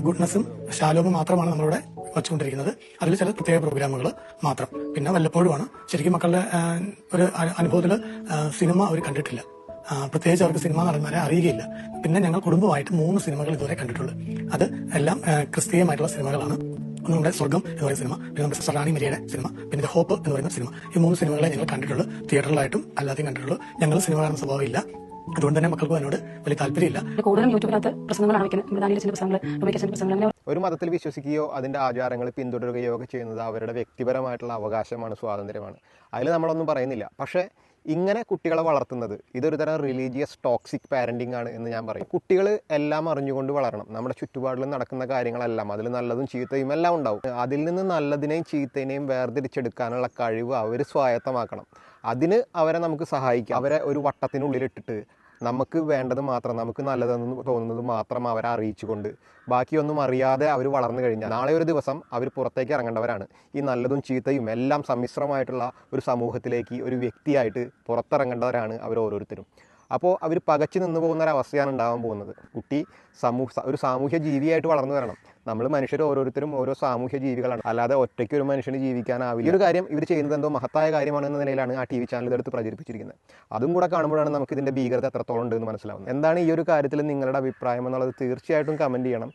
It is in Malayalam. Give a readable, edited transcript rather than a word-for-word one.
ഗുഡ്നസ്സും ശാലോമും മാത്രമാണ് നമ്മളിവിടെ വച്ചുകൊണ്ടിരിക്കുന്നത്. അതിൽ ചില പ്രത്യേക പ്രോഗ്രാമുകൾ മാത്രം. പിന്നെ വല്ലപ്പോഴുമാണ് ശരിക്കും മക്കളുടെ ഒരു അനുഭവത്തിൽ സിനിമ അവർ കണ്ടിട്ടില്ല. പ്രത്യേകിച്ച് അവർക്ക് സിനിമ നടന്മാരെ അറിയുകയില്ല. പിന്നെ ഞങ്ങൾ കുടുംബമായിട്ട് 3 സിനിമകൾ ഇതുവരെ കണ്ടിട്ടുള്ളൂ. അത് എല്ലാം ക്രിസ്തീയമായിട്ടുള്ള സിനിമകളാണ്. ഒന്ന് നമ്മുടെ സ്വർഗം എന്ന് പറയുന്ന സിനിമ, പിന്നെ നമ്മുടെ സിസ്റ്റർ റാണി മരിയയുടെ സിനിമ, പിന്നെ ഹോപ്പ് എന്ന് പറയുന്ന സിനിമ. ഈ 3 സിനിമകളെ ഞങ്ങൾ കണ്ടിട്ടുള്ളൂ. തിയേറ്ററിലായിട്ടും അല്ലാതെയും കണ്ടിട്ടുള്ളൂ. ഞങ്ങൾ സിനിമ കാണുന്ന സ്വഭാവമില്ല. അതുകൊണ്ട് തന്നെ മക്കൾക്കും അതിനോട് വലിയ താല്പര്യമില്ല. കൂടുതലും യൂട്യൂബിനകത്ത് പ്രസംഗങ്ങളാണ് വെക്കുന്നത്. ഒരു മതത്തിൽ വിശ്വസിക്കുകയോ അതിൻ്റെ ആചാരങ്ങൾ പിന്തുടരുകയോ ഒക്കെ ചെയ്യുന്നത് അവരുടെ വ്യക്തിപരമായിട്ടുള്ള അവകാശമാണ്, സ്വാതന്ത്ര്യമാണ്. അതിൽ നമ്മളൊന്നും പറയുന്നില്ല. പക്ഷേ ഇങ്ങനെ കുട്ടികളെ വളർത്തുന്നത് ഇതൊരു തരം റിലീജിയസ് ടോക്സിക് പാരൻറ്റിംഗ് ആണ് എന്ന് ഞാൻ പറയും. കുട്ടികൾ എല്ലാം അറിഞ്ഞുകൊണ്ട് വളരണം. നമ്മുടെ ചുറ്റുപാടിൽ നടക്കുന്ന കാര്യങ്ങളെല്ലാം അതിൽ നല്ലതും ചീത്തയും എല്ലാം ഉണ്ടാവും. അതിൽ നിന്ന് നല്ലതിനെയും ചീത്തതിനെയും വേർതിരിച്ചെടുക്കാനുള്ള കഴിവ് അവർ സ്വായത്തമാക്കണം. അതിന് അവരെ നമുക്ക് സഹായിക്കാം. അവരെ ഒരു വട്ടത്തിനുള്ളിലിട്ടിട്ട് നമുക്ക് വേണ്ടത് മാത്രം, നമുക്ക് നല്ലതെന്ന് തോന്നുന്നത് മാത്രം അവരെ അറിയിച്ചുകൊണ്ട് ബാക്കിയൊന്നും അറിയാതെ അവർ വളർന്നു കഴിഞ്ഞാൽ നാളെ ഒരു ദിവസം അവർ പുറത്തേക്ക് ഇറങ്ങേണ്ടവരാണ്. ഈ നല്ലതും ചീത്തയും എല്ലാം സമ്മിശ്രമായിട്ടുള്ള ഒരു സമൂഹത്തിലേക്ക് ഒരു വ്യക്തിയായിട്ട് പുറത്തിറങ്ങേണ്ടവരാണ് അവർ ഓരോരുത്തരും. അപ്പോൾ അവർ പകച്ചു നിന്ന് പോകുന്ന ഒരവസ്ഥയാണ് ഉണ്ടാകാൻ പോകുന്നത്. കുട്ടി ഒരു സാമൂഹ്യ ജീവിയായിട്ട് വളർന്നു വരണം. നമ്മൾ മനുഷ്യർ ഓരോരുത്തരും ഓരോ സാമൂഹ്യ ജീവികളാണ്. അല്ലാതെ ഒറ്റയ്ക്ക് ഒരു മനുഷ്യന് ജീവിക്കാനാവില്ല. ഈ ഒരു കാര്യം ഇവർ ചെയ്യുന്നത് എന്തോ മഹത്തായ കാര്യമാണെന്ന നിലയിലാണ് ആ TV ചാനൽ ഇതെടുത്ത് പ്രചരിപ്പിച്ചിരിക്കുന്നത്. അതും കൂടെ കാണുമ്പോഴാണ് നമുക്ക് ഇതിൻ്റെ ഭീകരത എത്രത്തോളം ഉണ്ടെന്ന് മനസ്സിലാവുന്നത്. എന്താണ് ഈ ഒരു കാര്യത്തിൽ നിങ്ങളുടെ അഭിപ്രായം എന്നുള്ളത് തീർച്ചയായിട്ടും കമൻറ്റ് ചെയ്യണം.